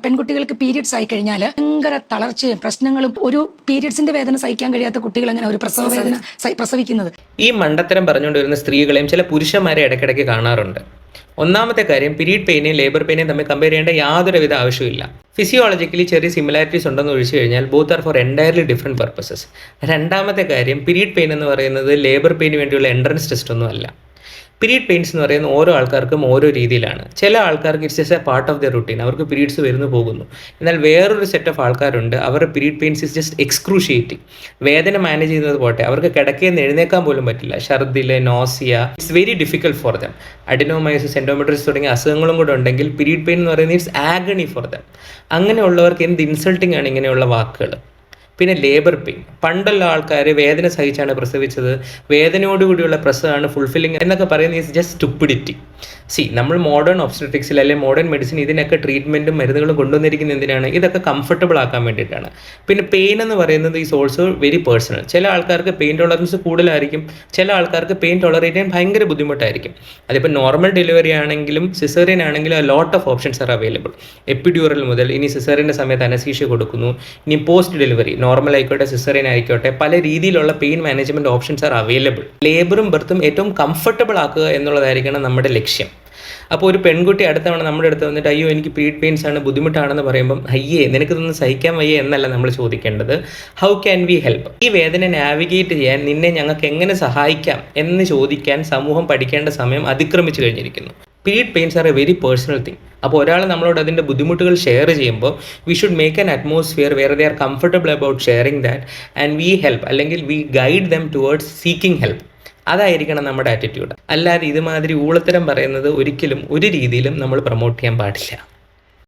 പെൺകുട്ടികൾക്ക് പീരിയഡ്സ് ആയി കഴിഞ്ഞാൽ ഭയങ്കര തളർച്ചയും പ്രശ്നങ്ങളും, ഒരു പീരിയഡ്സിന്റെ വേദന സഹിക്കാൻ കഴിയാത്ത കുട്ടികൾ എങ്ങനെ ഒരു പ്രസവ വേദന പ്രസവിക്കുന്നത്? ഈ മണ്ടത്തരം പറഞ്ഞുകൊണ്ട് വരുന്ന സ്ത്രീകളെയും ചില പുരുഷന്മാരെ ഇടയ്ക്കിടയ്ക്ക് കാണാറുണ്ട്. ഒന്നാമത്തെ കാര്യം, പീരീഡ് പെയിനെയും ലേബർ പെയിനെയും തമ്മിൽ കമ്പയർ ചെയ്യേണ്ട യാതൊരുവിധ ആവശ്യമില്ല. ഫിസിയോളജിക്കലി ചെറിയ സിമിലാരിറ്റീസ് ഉണ്ടെന്ന് ഒഴിച്ചു കഴിഞ്ഞാൽ both are for entirely different purposes. രണ്ടാമത്തെ കാര്യം, പീരീഡ് പെയിൻ എന്ന് പറയുന്നത് ലേബർ പെയിന് വേണ്ടിയുള്ള എൻട്രൻസ് ടെസ്റ്റ് ഒന്നും അല്ല. പീരീഡ് പെയിൻസ് എന്ന് പറയുന്നത് ഓരോ ആൾക്കാർക്കും ഓരോ രീതിയിലാണ്. ചില ആൾക്കാർക്ക് it's just a part of the routine, അവർക്ക് പീരീഡ്സ് വരുന്നു പോകുന്നു. എന്നാൽ വേറൊരു സെറ്റ് ഓഫ് ആൾക്കാരുണ്ട്, അവരുടെ period pains is just excruciating. വേദന മാനേജ് ചെയ്യുന്നത് പോട്ടെ, അവർക്ക് കിടക്കയിൽ നിന്ന് എഴുന്നേക്കാൻ പോലും പറ്റില്ല. ഛർദിൽ, nausea, it's very difficult for them. Adenomyosis, endometriosis തുടങ്ങിയ അസുഖങ്ങളും കൂടെ ഉണ്ടെങ്കിൽ പീരീഡ് പെയിൻ എന്ന് പറയുന്നത് ഇറ്റ്സ് ആഗണി ഫോർ ദം. അങ്ങനെയുള്ളവർക്ക് എന്ത് ഇൻസൾട്ടിങ് ആണ് ഇങ്ങനെയുള്ള വാക്കുകൾ. പിന്നെ ലേബർ പെയിൻ, പണ്ടുള്ള ആൾക്കാർ വേദന സഹിച്ചാണ് പ്രസവിച്ചത്, വേദനയോടുകൂടിയുള്ള പ്രസവമാണ് ഫുൾഫില്ലിങ് എന്നൊക്കെ പറയുന്നത് ഈസ് ജസ്റ്റ് സ്റ്റുപ്പിഡിറ്റി. നമ്മൾ മോഡേൺ ഒബ്സ്റ്ററ്റിക്സിൽ അല്ലെങ്കിൽ മോഡേൺ മെഡിസിൻ ഇതിനൊക്കെ ട്രീറ്റ്മെൻറ്റും മരുന്നുകളും കൊണ്ടുവന്നിരിക്കുന്നത് എന്തിനാണ്? ഇതൊക്കെ കംഫർട്ടബിൾ ആക്കാൻ വേണ്ടിയിട്ടാണ്. പിന്നെ പെയിൻ എന്ന് പറയുന്നത് ഈസ് ഓൾസോ വെരി പേഴ്സണൽ. ചില ആൾക്കാർക്ക് പെയിൻ ടോളറൻസ് കൂടുതലായിരിക്കും, ചില ആൾക്കാർക്ക് പെയിൻ ടോളറേറ്റ് ചെയ്യാൻ ഭയങ്കര ബുദ്ധിമുട്ടായിരിക്കും. അതിപ്പോൾ നോർമൽ ഡെലിവറി ആണെങ്കിലും സിസേറിയൻ ആണെങ്കിലും lot of options are available. Epidural മുതൽ ഇനി സിസേറിയൻ്റെ സമയത്ത് അനസ്തീഷ്യ കൊടുക്കുന്നു, ഇനി പോസ്റ്റ് ഡെലിവറി നോർമൽ ആയിക്കോട്ടെ സിസേറിയൻ ആയിക്കോട്ടെ, പല രീതിയിലുള്ള pain management options are available. ലേബറും ബർത്തും ഏറ്റവും കംഫർട്ടബിൾ ആക്കുക എന്നുള്ളതായിരിക്കണം നമ്മുടെ ലക്ഷ്യം. അപ്പോൾ ഒരു പെൺകുട്ടി അടുത്തവണ നമ്മുടെ അടുത്ത് വന്നിട്ട് അയ്യോ എനിക്ക് പീരീഡ് പെയിൻസ് ആണ്, ബുദ്ധിമുട്ടാണെന്ന് പറയുമ്പം അയ്യേ നിനക്കിതൊന്നും സഹിക്കാൻ വയ്യേ എന്നല്ല നമ്മൾ ചോദിക്കേണ്ടത്, ഹൗ ക്യാൻ വി ഹെൽപ്പ്? ഈ വേദന നാവിഗേറ്റ് ചെയ്യാൻ നിന്നെ ഞങ്ങൾക്ക് എങ്ങനെ സഹായിക്കാം എന്ന് ചോദിക്കാൻ സമൂഹം പഠിക്കേണ്ട സമയം അതിക്രമിച്ചു കഴിഞ്ഞിരിക്കുന്നു. Period pains are a very personal thing. അപ്പോൾ ഒരാൾ നമ്മളോട് അതിൻ്റെ ബുദ്ധിമുട്ടുകൾ ഷെയർ ചെയ്യുമ്പോൾ we should make an atmosphere where they are comfortable about sharing that and we help, അല്ലെങ്കിൽ we guide them towards seeking help. അതായിരിക്കണം നമ്മുടെ ആറ്റിറ്റ്യൂഡ്. അല്ലാതെ ഇതുമാതിരി ഊളത്തരം പറയുന്നത് ഒരിക്കലും ഒരു രീതിയിലും നമ്മൾ പ്രൊമോട്ട് ചെയ്യാൻ പാടില്ല.